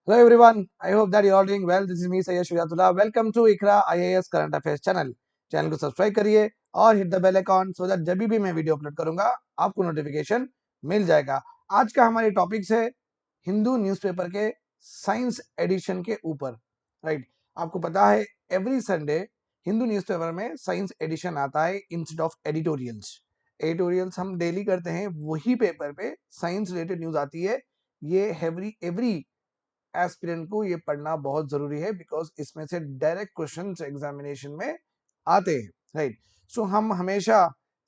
Hello everyone, I hope that you are all doing well. This is me Sayyid Shujatullah. Welcome to Iqra IAS current affairs channel को subscribe करिए और hit the bell icon so that जब भी मैं video upload करूंगा आपको notification मिल जाएगा। आज का हमारी टॉपिक्स है हिंदू न्यूज़पेपर के साइंस एडिशन के ऊपर। राइट, आपको पता है एवरी संडे हिंदू न्यूज़पेपर में साइंस एडिशन आता है इंस्टेड ऑफ एडिटोरियल्स। एडिटोरियल्स हम डेली करते हैं, वही पेपर पे साइंस रिलेटेड न्यूज आती है। ये एवरी एस्पिरेंट को ये पढ़ना बहुत जरूरी है बिकॉज इसमें से डायरेक्ट क्वेश्चन एग्जामिनेशन में आते हैं। राइट, सो हम हमेशा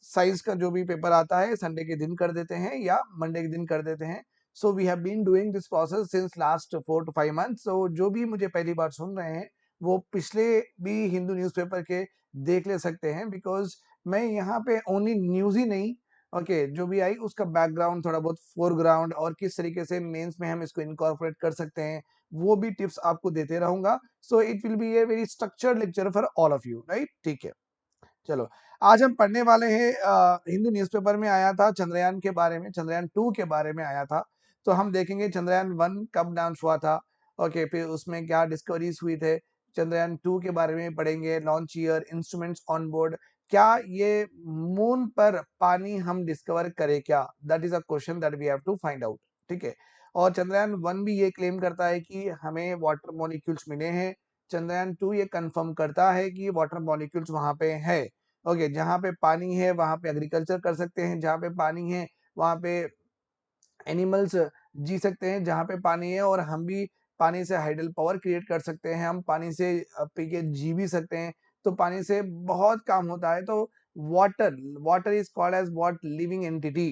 साइंस का जो भी पेपर आता है संडे के दिन कर देते हैं या मंडे के दिन कर देते हैं। So we have been doing this process since last 4 to 5 months। So जो भी मुझे पहली बार सुन रहे हैं वो पिछले भी हिंदू न्यूज़पेपर के देख ले सकते हैं बिकॉज मैं यहाँ पे ओनली न्यूज ही नहीं, जो भी आई उसका बैकग्राउंड, थोड़ा बहुत फोरग्राउंड और किस तरीके से मेंस में हम इसको इनकॉर्पोरेट कर सकते हैं वो भी टिप्स आपको देते रहूंगा। So it will B a very structured lecture for all of you. Right, ठीक है। चलो, आज हम पढ़ने वाले हैं हिंदू न्यूज़पेपर में आया था चंद्रयान के बारे में, चंद्रयान 2 के बारे में आया था। तो हम देखेंगे चंद्रयान 1 कब लॉन्च हुआ था, फिर उसमें क्या डिस्कवरीज हुई थे। चंद्रयान 2 के बारे में पढ़ेंगे, launch year, instruments on board, क्या ये मून पर पानी हम डिस्कवर करें क्या, that is a question that we have to find out. ठीक है, और चंद्रयान 1 भी ये क्लेम करता है कि हमें वाटर मॉलिक्यूल्स मिले हैं। चंद्रयान 2 ये कंफर्म करता है कि वाटर मॉलिक्यूल्स वहां पे है। जहाँ पे पानी है वहां पे एग्रीकल्चर कर सकते हैं, जहाँ पे पानी है वहां पे एनिमल्स जी सकते हैं, जहाँ पे पानी है, और हम भी पानी से हाइडल पावर क्रिएट कर सकते हैं, हम पानी से पी के जी भी सकते हैं। तो पानी से बहुत काम होता है। तो water water is called as what, living entity,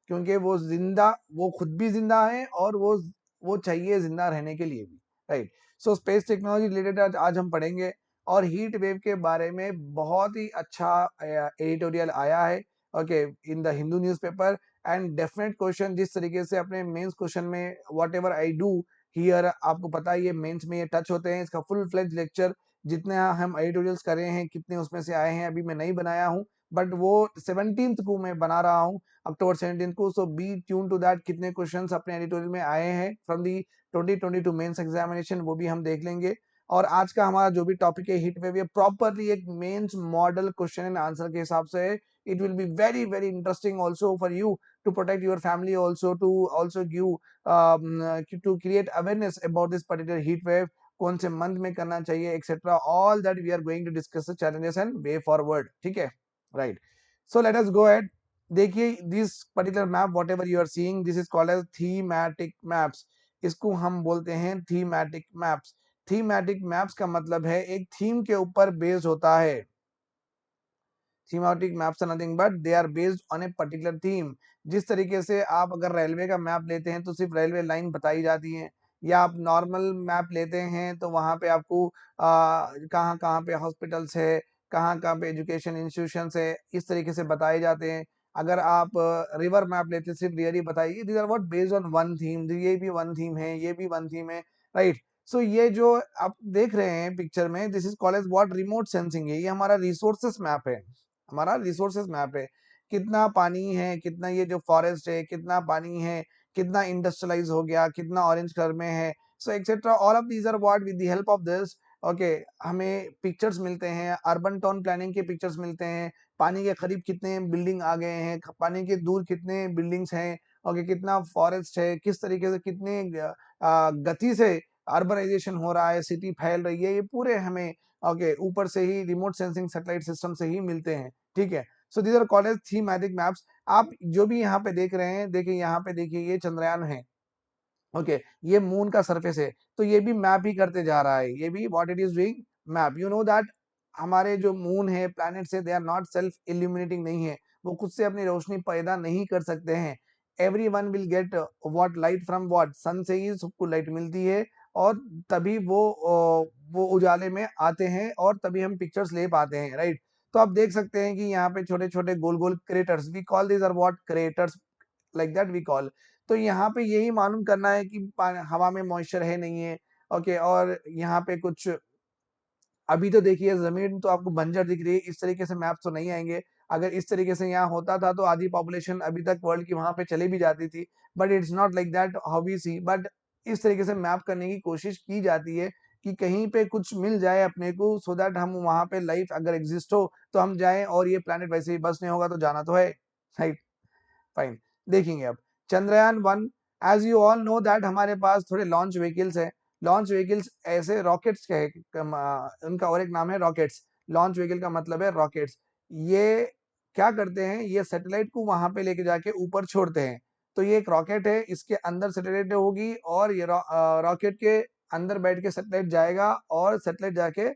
क्योंकि वो जिंदा, वो खुद भी जिंदा है और वो चाहिए जिंदा रहने के लिए भी। Right, so space technology related आज हम पढ़ेंगे। और हीट वेव के बारे में बहुत ही अच्छा एडिटोरियल आया है in the Hindu newspaper. And definite question, जिस तरीके से अपने मेंस क्वेश्चन में what ever I do here, आपको पता है ये मेंस में ये टच होते हैं। इसका फुल फ्लेज लेक्चर जितने हम एडिटोरियल्स करे हैं, कितने उसमें से आए हैं, अभी मैं नहीं बनाया हूँ, बट वो 17th को मैं बना रहा हूँ, अक्टूबर 17 को। सो बी ट्यून टू दैट, कितने क्वेश्चंस अपने एडिटोरियल में आए हैं फ्रॉम दी 2022 मेंस एग्जामिनेशन, वो भी हम देख लेंगे। और आज का हमारा जो भी टॉपिक है हीट वेव, ये प्रॉपरली एक mains model question and answer के हिसाब से है। It will be very very interesting also for you to protect your family, also to also give to create awareness about this particular heat wave, कौन से month में करना चाहिए, etcetera. All that we are going to discuss the challenges and way forward। ठीक है, right. So let us go ahead। देखिए this particular map, whatever you are seeing, this is called as thematic maps. इसको हम बोलते हैं thematic maps. Thematic maps का मतलब है एक थीम के ऊपर बेस्ड होता है। Thematic maps are nothing but they are based on a particular theme. जिस तरीके से आप अगर रेलवे का मैप लेते हैं तो सिर्फ रेलवे लाइन बताई जाती है, या आप नॉर्मल मैप लेते हैं तो वहां पे आपको कहाँ कहाँ पे हॉस्पिटल्स है, कहाँ कहाँ पे एजुकेशन इंस्टीट्यूशंस है, इस तरीके से बताए जाते हैं। अगर आप रिवर मैप लेते हैं सिर्फ रियर ही बताइए, these are what based on one theme, ये भी वन थीम है, ये भी वन थीम है। राइट, सो ये जो आप देख रहे हैं पिक्चर में, this is called as what, remote sensing है। ये हमारा रिसोर्सेस मैप है, हमारा रिसोर्सेज मैप है। कितना पानी है, कितना ये जो फॉरेस्ट है, कितना पानी है, कितना इंडस्ट्रियलाइज हो गया, कितना ऑरेंज कलर में है, so etcetera. All of these are what, with the help of this okay हमें पिक्चर्स मिलते हैं, अर्बन टाउन प्लानिंग के पिक्चर्स मिलते हैं। पानी के करीब कितने बिल्डिंग आ गए हैं, पानी के दूर कितने बिल्डिंग्स हैं, कितना फॉरेस्ट है, किस तरीके से कितने गति से अर्बनाइजेशन हो रहा है, सिटी फैल रही है, ये पूरे हमें ऊपर से ही रिमोट सेंसिंग सैटेलाइट सिस्टम से ही मिलते हैं। ठीक है, so these are called as thematic maps. आप जो भी यहाँ पे देख रहे हैं, देखिए यहाँ पे देखिए ये चंद्रयान है, ये मून का सरफेस है, तो ये भी मैप ही करते जा रहा है, ये भी what it is doing, map. You know that हमारे जो मून है, प्लैनेट्स है, they are not self illuminating, नहीं है, वो खुद से अपनी रोशनी पैदा नहीं कर सकते हैं। Every one will get what, light from what, sun से ही सबको लाइट मिलती है, और तभी वो उजाले में आते हैं और तभी हम पिक्चर्स ले पाते हैं। राइट, तो आप देख सकते हैं कि यहाँ पे छोटे छोटे गोल गोल craters, we call this are what, craters, like that we call. तो यहाँ पे यही मालूम करना है कि हवा में मॉइस्चर है नहीं है। और यहाँ पे कुछ, अभी तो देखिए जमीन तो आपको बंजर दिख रही है, इस तरीके से मैप तो नहीं आएंगे। अगर इस तरीके से यहाँ होता था तो आधी पॉपुलेशन अभी तक वर्ल्ड की वहां पे चली भी जाती थी, but it's not like that how we see. But इस तरीके से मैप करने की कोशिश की जाती है कि कहीं पे कुछ मिल जाए अपने को, सो दैट हम वहां पे लाइफ अगर एग्जिस्ट हो तो हम जाएं, और ये प्लेनेट वैसे ही बस नहीं होगा तो जाना तो है, राइट। फाइन, देखेंगे अब Chandrayaan one. As you all know that हमारे पास थोड़े लॉन्च व्हीकल्स हैं। लॉन्च व्हीकल्स ऐसे रॉकेट्स के उनका और एक नाम है रॉकेट्स। लॉन्च व्हीकल का मतलब है रॉकेट्स। ये क्या करते हैं, ये सैटेलाइट को वहां पे लेके जाके ऊपर छोड़ते हैं। तो ये एक रॉकेट है, इसके अंदर सैटेलाइट होगी, और ये रॉकेट के अंदर बैठ के सैटेलाइट जाएगा, और सैटेलाइट जाके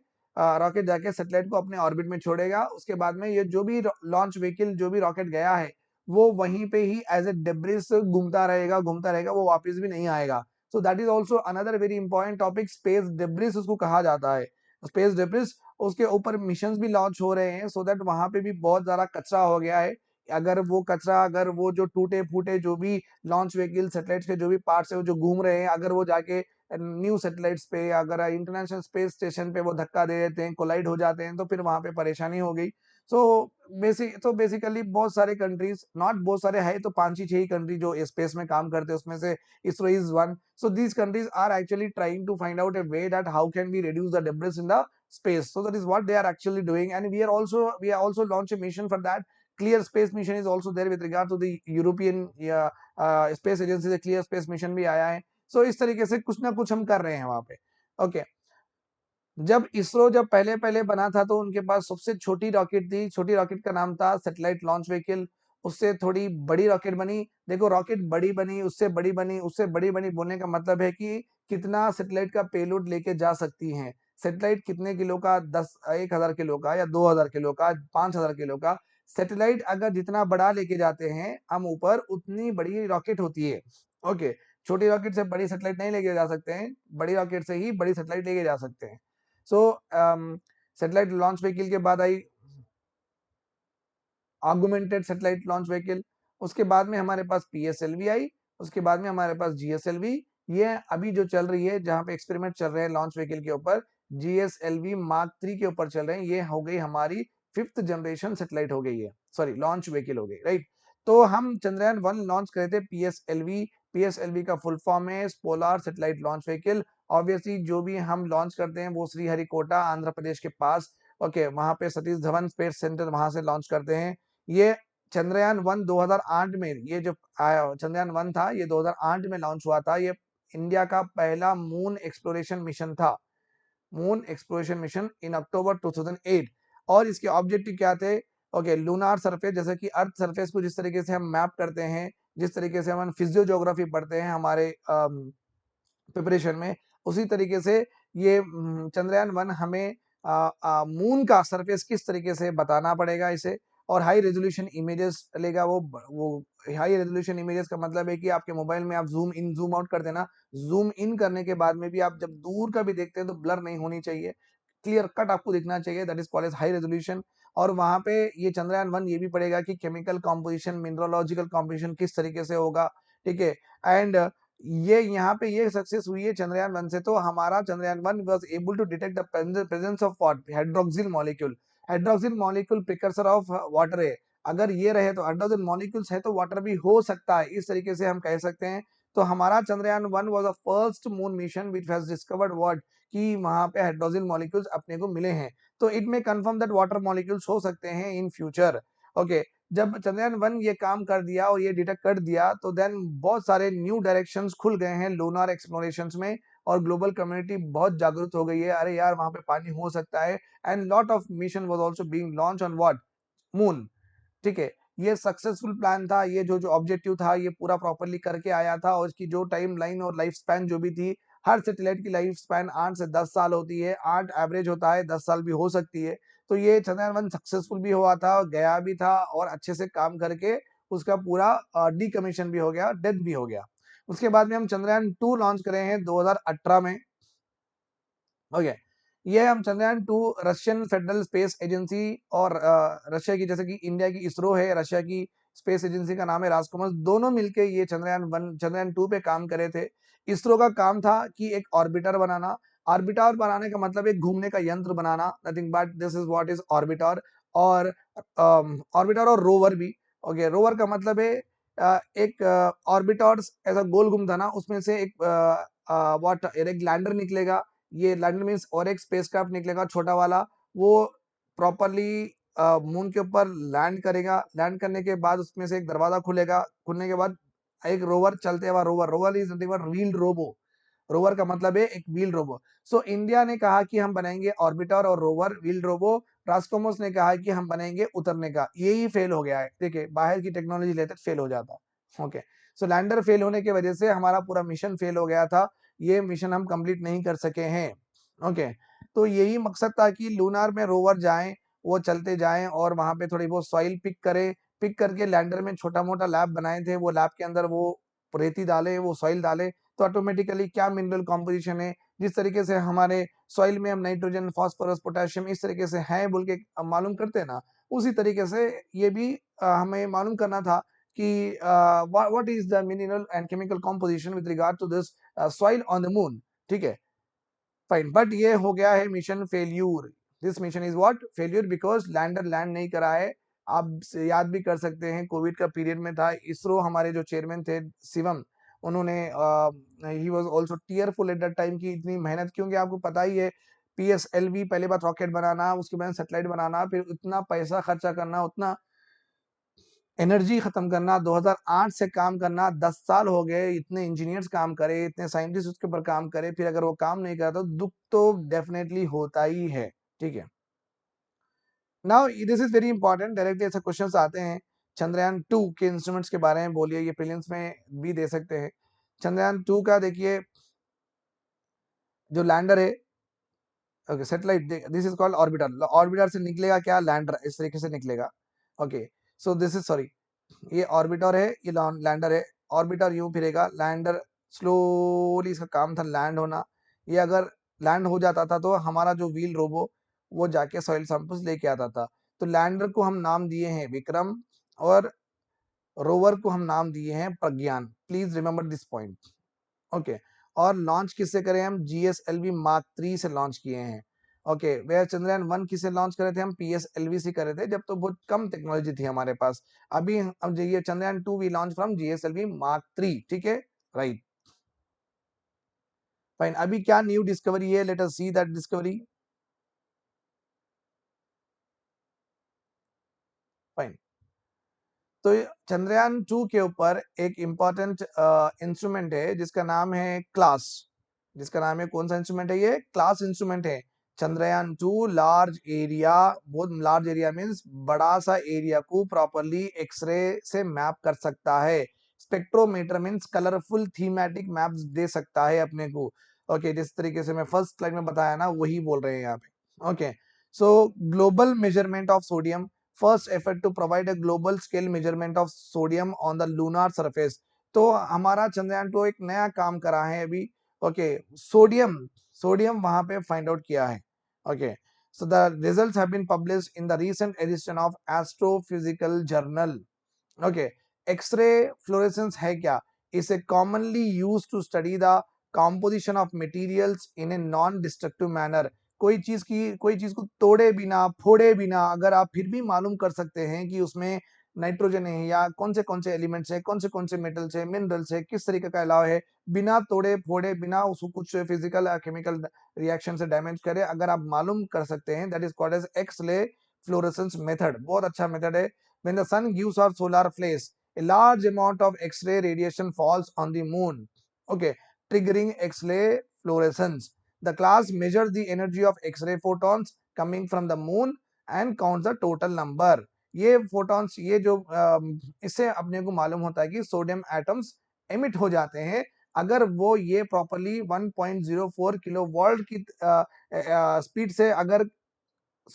रॉकेट जाके सैटेलाइट को अपने ऑर्बिट में छोड़ेगा। उसके बाद में ये जो भी लॉन्च व्हीकल, जो भी रॉकेट गया है, वो वहीं पे ही एज ए डेब्रिस घूमता रहेगा, वो वापस भी नहीं आएगा। So that is also another very important topic, space debris उसको कहा जाता है, स्पेस डेब्रिस। उसके ऊपर मिशन भी लॉन्च हो रहे हैं, सो दैट वहां पे भी बहुत ज्यादा कचरा हो गया है। अगर वो कचरा, अगर वो जो टूटे फूटे जो भी लॉन्च व्हीकल सेटेलाइट्स के जो भी पार्ट्स है वो जो घूम रहे हैं, अगर वो जाके न्यू सेटेलाइट्स पे, अगर इंटरनेशनल स्पेस स्टेशन पे वो धक्का दे देते हैं, कोलाइड हो जाते हैं, तो फिर वहां पे परेशानी हो गई। सो बेसिकली बहुत सारे कंट्रीज, नॉट बहुत सारे है तो 5 ही 6 ही कंट्री जो स्पेस में काम करते हैं, उसमें से ISRO is one. So these countries are actually trying to find out a way that how can be reduce the debris in the space. So that is what they are actually doing, and we are also launch a mission for that. Clear space mission is also there with regard to the European space agency से clear space mission भी आया है। So इस तरीके से कुछ ना कुछ हम कर रहे हैं वहां पे। ओके, जब इसरो जब पहले पहले बना था तो उनके पास सबसे छोटी रॉकेट थी, छोटी रॉकेट का नाम था सैटेलाइट लॉन्च व्हीकल। उससे थोड़ी बड़ी रॉकेट बनी। देखो रॉकेट बड़ी बनी, उससे बड़ी बनी, उससे बड़ी बनी, बोलने का मतलब है कि कितना सैटेलाइट का पेलोड लेके जा सकती हैं। सैटेलाइट कितने किलो का, 10 1000 किलो का, या 2000 किलो का, 5000 किलो का। सैटेलाइट अगर जितना बड़ा लेके जाते हैं हम ऊपर, उतनी बड़ी रॉकेट होती है। ओके, छोटी रॉकेट से बड़ी सैटेलाइट नहीं लेके जा सकते हैं, बड़ी रॉकेट से ही बड़ी सैटेलाइट लेके जा सकते हैं। सो सैटेलाइट लॉन्च व्हीकल के बाद आई ऑगमेंटेड सैटेलाइट लॉन्च व्हीकल। उसके बाद में हमारे पास पीएसएलवी आई। उसके बाद में हमारे पास जीएसएलवी। ये अभी जो चल रही है, जहां पे एक्सपेरिमेंट चल रहे हैं लॉन्च व्हीकल के ऊपर, जीएसएलवी मार्क 3 के ऊपर चल रहे हैं। ये हो गई हमारी 5th जनरेशन सैटेलाइट हो गई है, सॉरी लॉन्च व्हीकल हो गई, राइट। तो हम चंद्रयान 1 लॉन्च करे थे पीएसएलवी। पीएसएलवी का फुल फॉर्म है polar satellite launch vehicle. Obviously जो भी हम लॉन्च करते हैं वो श्रीहरिकोटा आंध्र प्रदेश के पास, ओके, वहां पे सतीश धवन स्पेस सेंटर, वहां से लॉन्च करते हैं। ये चंद्रयान 1 2008 में, ये जो चंद्रयान 1 था ये 2008 में लॉन्च हुआ था। ये इंडिया का पहला मून एक्सप्लोरेशन मिशन था, मून एक्सप्लोरेशन मिशन इन अक्टूबर 2008। और इसके ऑब्जेक्टिव क्या थे? ओके, लूनार सरफेस, जैसे कि अर्थ सरफेस को जिस तरीके से हम मैप करते हैं, जिस तरीके से हम फिजियो ज्योग्राफी पढ़ते हैं हमारे प्रिपरेशन में, उसी तरीके से ये चंद्रयान 1 हमें मून का सरफेस किस तरीके से बताना पड़ेगा इसे। और हाई रेजोल्यूशन इमेजेस लेगा वो हाई रेजोल्यूशन इमेजेस का मतलब है कि आपके मोबाइल में आप जूम इन जूम आउट कर देना, जूम इन करने के बाद में भी आप जब दूर का भी देखते हैं तो ब्लर नहीं होनी चाहिए, क्लियर कट आपको दिखना चाहिए, that is called as high resolution. और वहां पे ये चंद्रयान 1 ये भी पड़ेगा कि केमिकल कॉम्पोजिशन, मिनरोलॉजिकल कॉम्पोजिशन किस तरीके से होगा, ठीक है। एंड ये यहाँ पे ये सक्सेस हुई है चंद्रयान 1 से, तो हमारा Chandrayaan 1 was able to detect the presence of what, hydroxyl molecule. Hydroxyl molecule precursor of water है। अगर ये रहे तो हाइड्रोजन मॉलिक्यूल्स है तो वाटर भी हो सकता है, इस तरीके से हम कह सकते हैं। तो हमारा Chandrayaan 1 was the first moon mission which has discovered what, कि वहां पे हाइड्रोजन मॉलिक्यूल्स अपने को मिले हैं। तो इट में कंफर्म दैट वाटर मॉलिक्यूल्स हो सकते हैं इन फ्यूचर। ओके, जब चंद्रयान 1 ये काम कर दिया और ये डिटेक्ट कर दिया, तो देन बहुत सारे न्यू डायरेक्शंस खुल गए हैं लूनार एक्सप्लोरेशंस में, और ग्लोबल कम्युनिटी बहुत जागरूक हो गई है, अरे यार वहां पे पानी हो सकता है। And lot of mission was also being launch on what, moon, ठीक है। ये सक्सेसफुल प्लान था, ये जो जो ऑब्जेक्टिव था ये पूरा प्रॉपरली करके आया था, और इसकी जो टाइम लाइन और लाइफ स्पैन जो भी थी, हर सैटेलाइट की लाइफ स्पैन 8 से 10 साल होती है, 8 एवरेज होता है, 10 साल भी हो सकती है। तो ये चंद्रयान 1 सक्सेसफुल भी हुआ था, गया भी था, और अच्छे से काम करके उसका पूरा डीकमीशन भी हो गया, डेथ भी हो गया। उसके बाद में हम चंद्रयान 2 लॉन्च करे हैं 2018 में। ओके, ये हम Chandrayaan 2 Russian federal space agency, और रशिया की, जैसे कि इंडिया की इसरो है, रशिया की स्पेस एजेंसी का नाम है रास्कोमोस, दोनों मिलके ये चंद्रयान 1 चंद्रयान 2 पे काम करे थे। इसरो का काम था कि एक ऑर्बिटर बनाना। ऑर्बिटर बनाने का मतलब एक घूमने का यंत्र बनाना, nothing but this is what is orbiter. और ऑर्बिटर और रोवर भी। ओके, रोवर का मतलब है एक ऑर्बिटर्स ऐसा गोल घूमता ना, उसमें से एक व्हाट एक लैंडर निकलेगा, ये लैंडर मींस और एक स्पेसक्राफ्ट निकलेगा छोटा वाला, वो प्रॉपरली मून के ऊपर लैंड करेगा। लैंड करने के बाद उसमें से एक दरवाजा खुलेगा, खुलने के बाद एक रोवर चलते हुआ, rover is nothing but wheeled robo. Rover का मतलब है एक व्हील रोबो। सो इंडिया ने कहा कि हम बनाएंगे ऑर्बिटर और रोवर व्हील रोबो। रास्कोमोस ने कहा कि हम बनाएंगे उतरने का, यही फेल हो गया है। देखिए बाहर की टेक्नोलॉजी लेते फेल हो जाता। ओके, सो लैंडर फेल होने की वजह से हमारा पूरा मिशन फेल हो गया था, ये मिशन हम कंप्लीट नहीं कर सके हैं। ओके, तो यही मकसद था कि लूनार में रोवर जाएं, वो चलते जाएं और वहां पे थोड़ी बहुत सॉइल पिक करें, पिक करके लैंडर में छोटा मोटा लैब बनाए थे, वो लैब के अंदर वो रेती डाले, वो सॉइल डाले, तो ऑटोमेटिकली क्या मिनरल कॉम्पोजिशन है, जिस तरीके से हमारे सॉइल में हम नाइट्रोजन फास्फोरस पोटेशियम इस तरीके से है बोल के मालूम करते हैं ना, उसी तरीके से ये भी हमें मालूम करना था कि what is the mineral and chemical composition with regard to this soil on the moon. ठीक है, फाइन, बट ये हो गया है mission failure. This mission is what failure because lander land नहीं करा है। आप याद भी कर सकते हैं कोविड का पीरियड में था, इसरो हमारे जो चेयरमैन थे शिवम, उन्होंने he was also tearful at that time की इतनी मेहनत, क्योंकि आपको पता ही है पीएसएलवी पहले बार रॉकेट बनाना, उसके बाद सैटेलाइट बनाना, फिर इतना पैसा खर्चा करना, उतना एनर्जी खत्म करना, 2008 से काम करना, 10 साल हो गए, इतने इंजीनियर्स काम करे, इतने साइंटिस्ट उसके ऊपर काम करे, फिर अगर वो काम नहीं करा तो दुख तो डेफिनेटली होता ही है। ठीक है, now this is very important, directly ऐसे क्वेश्चंस आते हैं। चंद्रयान 2 के इंस्ट्रूमेंट्स के बारे में बोलिए, ये प्रीलिम्स में भी दे सकते हैं। चंद्रयान 2 का देखिए जो लैंडर है, okay satellite, this is called orbiter. Orbiter से निकलेगा क्या, लैंडर, इस तरीके से निकलेगा। Okay, so this is sorry, ये ऑर्बिटर है, ये लैंडर है। ऑर्बिटर यूं फिरेगा, लैंडर स्लोली, इसका काम था लैंड होना। ये अगर लैंड हो जाता था तो हमारा जो व्हील रोबो वो जाके सॉइल सैंपल्स लेके आता था। तो लैंडर को हम नाम दिए हैं विक्रम, और रोवर को हम नाम दिए हैं Pragyan. Please remember this point. Okay, और लॉन्च किससे करें हम, जीएसएलवी मार्क 3 से लॉन्च किए हैं। ओके, वे चंद्रयान 1 किसे लॉन्च करे थे हम, पीएसएलवी से करे थे, जब तो बहुत कम टेक्नोलॉजी थी हमारे पास। अभी अब ये Chandrayaan 2 we launch from GSLV mark 3। ठीक है, राइट, फाइन। अभी क्या न्यू डिस्कवरी है, let us see that discovery. Fine, तो चंद्रयान 2 के ऊपर एक इंपॉर्टेंट इंस्ट्रूमेंट है जिसका नाम है क्लास। जिसका नाम है, कौन सा इंस्ट्रूमेंट है, ये क्लास इंस्ट्रूमेंट है। चंद्रयान 2 लार्ज एरिया, बहुत लार्ज एरिया मींस बड़ा सा एरिया को प्रॉपरली एक्सरे से मैप कर सकता है। Spectrometer means colourful thematic maps दे सकता है अपने को। ओके, जिस तरीके से मैं फर्स्ट स्लाइड में बताया ना, वही बोल रहे हैं यहाँ पे। Okay, so global measurement of sodium, first effort to provide a global scale measurement of sodium on the lunar surface। तो हमारा चंद्रयान 2 एक नया काम करा है अभी। ओके, सोडियम, सोडियम वहां पे फाइंड आउट किया है। Okay, so the results have been published in the recent edition of Astrophysical Journal। Okay, x ray fluorescence है क्या, is a commonly use to study the composition of materials in a non destructive manner. कोई चीज को तोड़े बिना, फोड़े बिना, अगर आप फिर भी मालूम कर सकते हैं कि उसमें नाइट्रोजन है या कौन से एलिमेंट्स है, कौन से मेटल्स है, मिनरल्स है, किस तरीके का अलाव है, बिना तोड़े फोड़े, बिना उसको कुछ फिजिकल या केमिकल रिएक्शन से डैमेज करे, अगर आप मालूम कर सकते हैं, that is called as x ray fluorescence method. बहुत अच्छा मेथड है। When the sun gives off solar flares, a large amount of X-ray radiation falls on the moon, okay, triggering X-ray fluorescence. The class measures the energy of X-ray photons coming from the moon and counts the total number. ये photons, ये जो इससे अपने को मालूम होता है कि सोडियम एटम्स एमिट हो जाते हैं अगर वो ये प्रॉपरली 1.04 किलो वोल्ट की स्पीड से अगर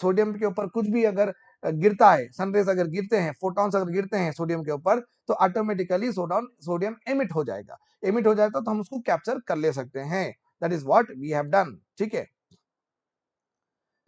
सोडियम के ऊपर कुछ भी अगर गिरता है, सनरेज अगर गिरते हैं, फोटॉन्स अगर गिरते हैं सोडियम के ऊपर, तो ऑटोमेटिकली सोडियम एमिट हो जाएगा। एमिट हो जाएगा तो हम उसको कैप्चर कर ले सकते हैं। That is what we have done. ठीक है,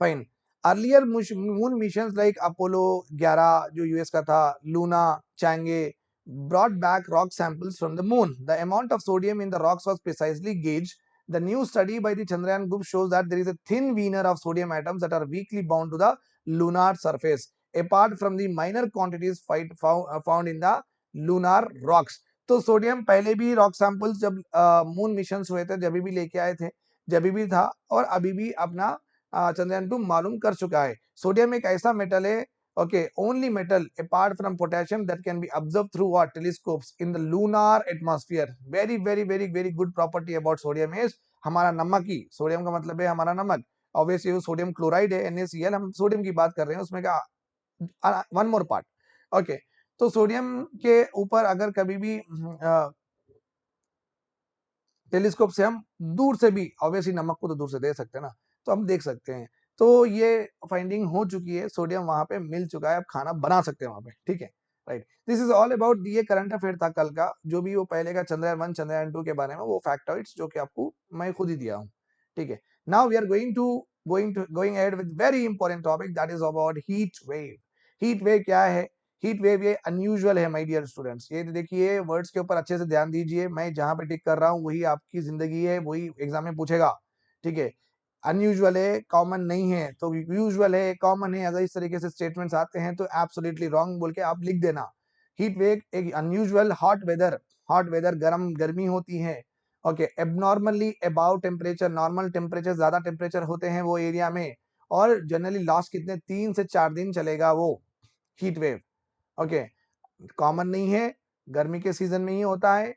fine. Earlier moon missions like Apollo 11 जो यूएस का था, Luna, Chang'e brought back rock samples from the moon. The amount of sodium in the rocks was precisely gauged. The new study by the Chandrayaan group shows that there is a thin veneer of sodium atoms that are weakly bound to the lunar surface, apart from the minor quantities found in the lunar rocks. तो sodium पहले भी rock samples जब moon mission हुए थे जब भी लेके आए थे, जब भी था और अभी भी अपना चंद्रयान 2 मालूम कर चुका है। सोडियम एक ऐसा मेटल है, okay, only metal apart from potassium that can be observed through what telescopes in the lunar atmosphere. Very very very very good property about sodium is हमारा नमक ही, सोडियम का मतलब है हमारा नमक। ऑब्वियसली वो सोडियम क्लोराइड है NaCl, हम सोडियम की बात कर रहे हैं, उसमें का वन मोर पार्ट। ओके, तो सोडियम के ऊपर अगर कभी भी टेलीस्कोप से हम दूर से भी, ऑब्वियसली नमक को तो दूर से देख सकते हैं ना, तो हम देख सकते हैं। तो ये फाइंडिंग हो चुकी है, सोडियम वहां पे मिल चुका है, अब खाना बना सकते हैं वहां पे, ठीक है, right. This is all about, ये करंट अफेयर था कल का, जो भी वो पहले का चंद्रयान 1 चंद्रयान 2 के बारे में, वो फैक्टॉइड्स जो कि आपको मैं खुद ही दिया हूँ, ठीक है। Now we are going ahead with very important topic, that is about heat wave. Heat wave क्या है? हीट वेव ये अनयूजुअल है माय डियर स्टूडेंट्स। ये देखिए वर्ड्स के ऊपर अच्छे से ध्यान दीजिए, मैं जहां पे टिक कर रहा हूँ वही आपकी जिंदगी है, वही एग्जाम में पूछेगा, ठीक है। अनयूजुअल है, कॉमन नहीं है, तो यूजुअल है, कॉमन है, अगर इस तरीके से स्टेटमेंट्स आते हैं तो एब्सोल्युटली रॉन्ग बोल के आप लिख देना। हीट वेव एक अनयूजुअल हॉट वेदर गर्मी होती है, okay. Abnormally about temperature, normal temperature, ज्यादा टेम्परेचर होते हैं वो एरिया में, और जनरली लास्ट कितने 3 से 4 दिन चलेगा वो हीट वेव, ओके। कॉमन नहीं है, गर्मी के सीजन में ही होता है,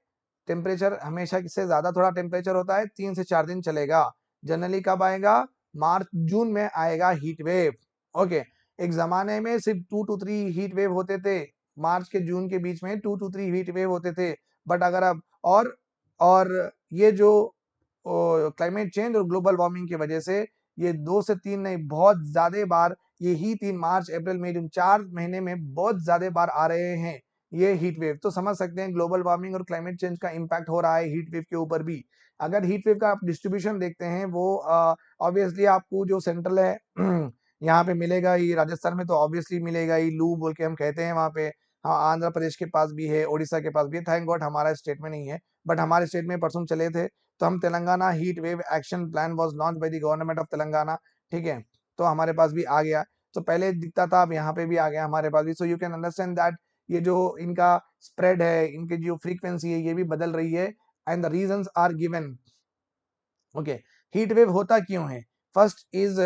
टेम्परेचर हमेशा से ज्यादा थोड़ा टेम्परेचर होता है, 3 से 4 दिन चलेगा। जनरली कब आएगा? मार्च जून में आएगा हीट वेव, ओके। एक जमाने में सिर्फ 2 to 3 हीट वेव होते थे, मार्च के जून के बीच में 2 to 3 हीट वेव होते थे, बट अगर अब और ये जो क्लाइमेट चेंज और ग्लोबल वार्मिंग की वजह से ये 2 से 3 नहीं, बहुत ज्यादा बार ये ही 3 मार्च अप्रैल मई जून 4 महीने में बहुत ज्यादा बार आ रहे हैं ये हीट वेव। तो समझ सकते हैं ग्लोबल वार्मिंग और क्लाइमेट चेंज का इम्पैक्ट हो रहा है हीट वेव के ऊपर भी। अगर हीट वेव का आप डिस्ट्रीब्यूशन देखते हैं वो ऑब्वियसली आपको जो सेंट्रल है यहाँ पे मिलेगा ही, राजस्थान में तो ऑब्वियसली मिलेगा ही, लू बोल के हम कहते हैं वहां पे। हाँ, आंध्र प्रदेश के पास भी है, उड़ीसा के पास भी है, थैंक गॉड हमारा स्टेट में नहीं है, बट हमारे स्टेट में परसों चले थे। तो हम Telangana heat wave action plan was launch by the government of Telangana, ठीक है, तो हमारे पास भी आ गया। तो पहले दिखता था, अब यहाँ पे भी आ गया हमारे पास भी। So you can understand that ये जो इनका स्प्रेड है, इनकी जो फ्रीक्वेंसी है, ये भी बदल रही है, and the reasons are given, okay. Heat wave होता क्यों है? First is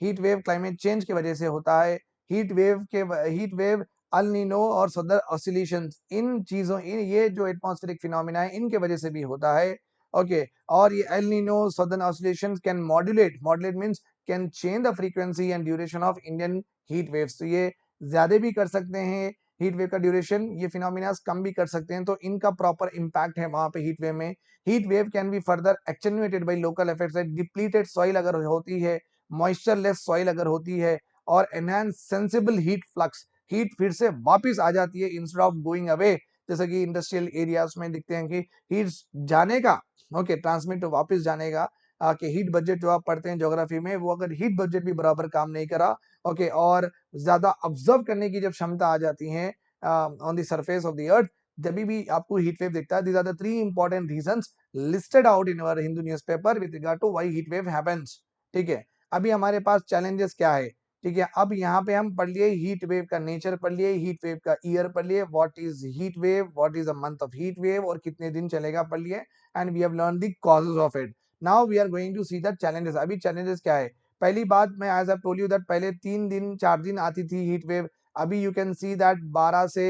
heat wave climate change की वजह से होता है। हीट वेव अल नीनो और सदर ऑसिलेशन, इन चीजों ये जो एटमॉस्फेरिक फिनोमिना है इनके वजह से भी होता है, ओके। और ये El Nino southern oscillation can modulate means can change the frequency and duration of Indian heat waves. तो ये ज्यादा भी कर सकते हैं हीट वेव का ड्यूरेशन, ये फिनोमिना कम भी कर सकते हैं, तो इनका प्रॉपर इंपैक्ट है वहां पे हीट वेव में। Heat wave can be further extenuated by local effects like depleted soil अगर होती है, मॉइस्चरलेस सॉइल अगर होती है, और enhance sensible heat flux, heat फिर से वापस आ जाती है इंस्टेड ऑफ गोइंग अवे। जैसे कि इंडस्ट्रियल एरियाज में दिखते हैं कि हीट जाने का, ओके, ट्रांसमिट वापस जाने का, कि हीट बजट जो आप पढ़ते हैं ज्योग्राफी में, वो अगर हीट बजट भी बराबर काम नहीं करा, ओके, और ज्यादा ऑब्जर्व करने की जब क्षमता आ जाती है on the surface of the earth, जब भी आपको हीट वेव दिखता है। These are the 3 important reasons listed out in our Hindu newspaper with regard to why heat wave happens, ठीक है। अभी हमारे पास चैलेंजेस क्या है, ठीक है। अब यहाँ पे हम पढ़ लिए हीट वेव का नेचर, पढ़ लिए हीट वेव का ईयर, पढ़ लिए what is heat wave, what is a month of heat wave, और कितने दिन चलेगा पढ़ लिए, and we have learn the causes of it. Now we are going to see the challenges. अभी चैलेंजेस क्या है? पहली बात, मैं as I told you that पहले 3 दिन 4 दिन आती थी हीट वेव, अभी यू कैन सी दैट 12 से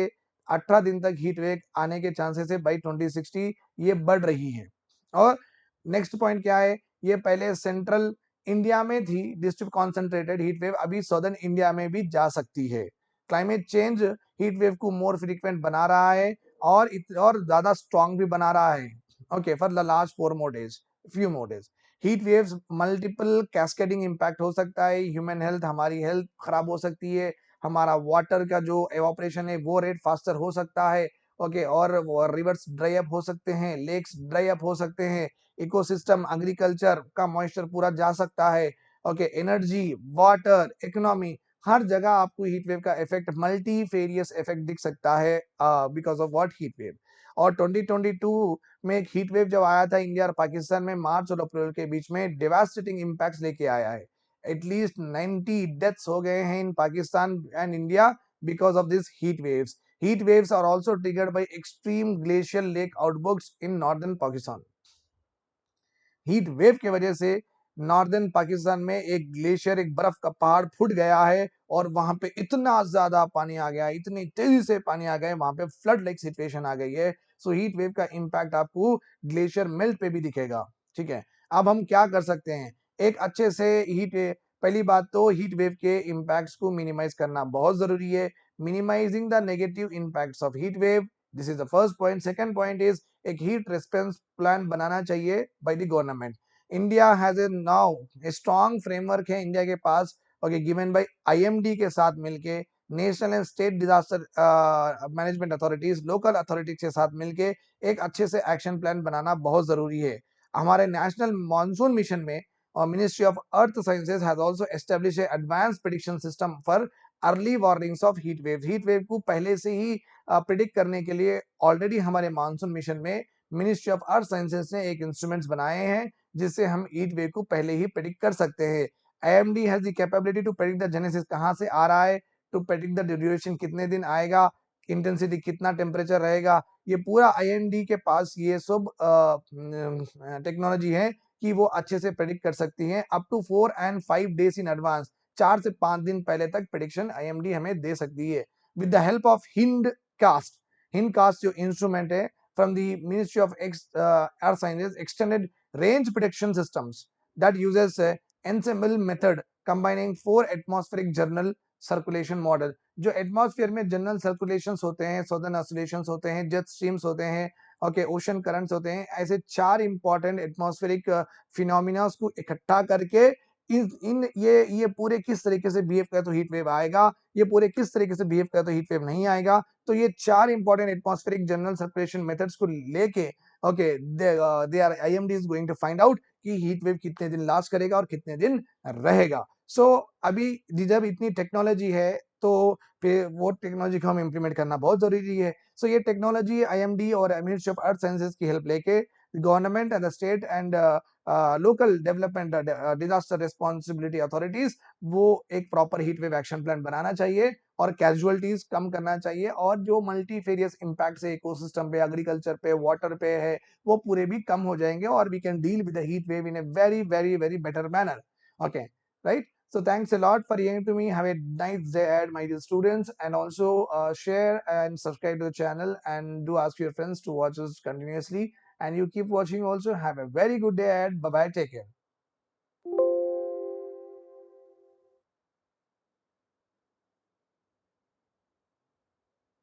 18 दिन तक हीट वेव आने के चांसेस है बाई 2060, ये बढ़ रही है। और नेक्स्ट पॉइंट क्या है? ये पहले सेंट्रल इंडिया में थी डिस्ट्रिक्ट कॉन्सेंट्रेटेड हीट वेव, अभी सदर्न इंडिया में भी जा सकती है। क्लाइमेट चेंज हीट वेव को मोर फ्रीक्वेंट बना रहा है, और ज्यादा स्ट्रॉन्ग भी बना रहा है, okay, for the last 4 more days, few more days. Heat waves multiple cascading impact हो सकता है, ह्यूमन हेल्थ, हमारी हेल्थ खराब हो सकती है, हमारा वाटर का जो एवापोरेशन है वो रेट फास्टर हो सकता है, ओके, और रिवर्स ड्राई अप हो सकते हैं, लेक्स ड्राई अप हो सकते हैं, इकोसिस्टम एग्रीकल्चर का मॉइस्चर पूरा जा सकता है, ओके। एनर्जी, वाटर, इकोनॉमी, हर जगह आपको हीट वेव का इफेक्ट, मल्टीफेरियस इफेक्ट दिख सकता है because of what heat wave. और 2022 में एक हीट वेव जब आया था इंडिया और पाकिस्तान में मार्च और अप्रैल के बीच में, डिवास्टेटिंग इम्पैक्ट्स लेके आया है। एटलीस्ट 90 डेथ्स हो गए हैं in Pakistan and India because of this heat waves. Heat waves are also triggered by extreme glacial lake outbursts in northern Pakistan. Heat wave की वजह से नॉर्दर्न पाकिस्तान में एक ग्लेशियर, एक बर्फ का पहाड़ फूट गया है और वहां पे इतना ज्यादा पानी आ गया, इतनी तेजी से पानी आ गया, वहां पे फ्लड लाइक सिचुएशन आ गई है। सो हीट वेव का इंपैक्ट आपको ग्लेशियर मेल्ट पे भी दिखेगा। ठीक है, अब हम क्या कर सकते हैं एक अच्छे से हीट, पहली बात तो हीट वेव के इम्पैक्ट्स को मिनिमाइज करना बहुत जरूरी है। Minimising the negative impacts of heat wave, this is the first point. Second point is एक हीट रिस्पॉन्स प्लान बनाना चाहिए by the government. India has a now a strong framework है इंडिया के पास, ओके, गिवन बाय आईएमडी के साथ मिलके, national and state disaster management authorities, local authorities के साथ मिलके एक अच्छे से एक्शन प्लान बनाना बहुत जरूरी है। हमारे नेशनल मानसून मिशन में और ministry of earth sciences has also establish advance prediction system for early warnings of heat wave. Heat wave को पहले से ही प्रिडिक्ट करने के लिए ऑलरेडी हमारे मानसून मिशन में मिनिस्ट्री ऑफ अर्थ साइंसेज ने एक इंस्ट्रूमेंट्स बनाए हैं जिससे हम हीट वेव को पहले ही प्रेडिक्ट कर सकते हैं। IMD has the capability to predict the genesis कहां से आ रहा है, टू प्रेडिक्ट द ड्यूरेशन कितने दिन आएगा, इंटेंसिटी कितना टेम्परेचर रहेगा, ये पूरा आईएमडी के पास ये सब टेक्नोलॉजी है कि वो अच्छे से प्रेडिक्ट कर सकती हैं up to 4 and 5 days in advance. 4 से 5 दिन पहले तक प्रेडिक्शन आईएमडी हमें दे सकती है विद द हेल्प ऑफ हिंडकास्ट। हिंडकास्ट जो इंस्ट्रूमेंट है from the Ministry of Earth Sciences, extended range prediction systems that uses ensemble method combining 4 atmospheric general circulation model. जो एटमॉस्फेयर में जनरल सर्कुलेशंस होते हैं, सदर्न ऑसिलेशंस होते हैं, जेट स्ट्रीम्स होते हैं, ओके, ओशन करंट्स होते हैं, ऐसे 4 इंपॉर्टेंट एटमॉस्फेरिक फिनोमिना को इकट्ठा करके इन ये पूरे किस तरीके से बिहेव करे तो हीट वेव आएगा, ये पूरे किस तरीके से बिहेव करे तो हीट वेव नहीं आएगा। तो ये 4 important atmospheric general circulation methods को लेके, okay, they are IMD is going to find out कि हीट वेव कितने दिन लास्ट करेगा और कितने दिन रहेगा। सो अभी जब इतनी टेक्नोलॉजी है तो फिर वो टेक्नोलॉजी को हम इम्प्लीमेंट करना बहुत जरूरी है। सो ये टेक्नोलॉजी आईएमडी और मिनिस्ट्री ऑफ अर्थ साइंसेज की हेल्प लेके government and the state and local development disaster responsibility authorities वो एक proper heat wave action plan बनाना चाहिए और कैजुअलिटीज कम करना चाहिए, और जो मल्टीफेरियस इम्पैक्ट है इकोसिस्टम पे, एग्रीकल्चर पे, वाटर पे है, वो पूरे भी कम हो जाएंगे और we can deal with the heat wave in a very very very better manner. Okay, right? So thanks a lot for hearing to me. Have a nice day ahead, my dear students, and also share and subscribe to the channel, and do ask your friends to watch us continuously. And you keep watching also. Have a very good day ahead. Bye bye. Take care.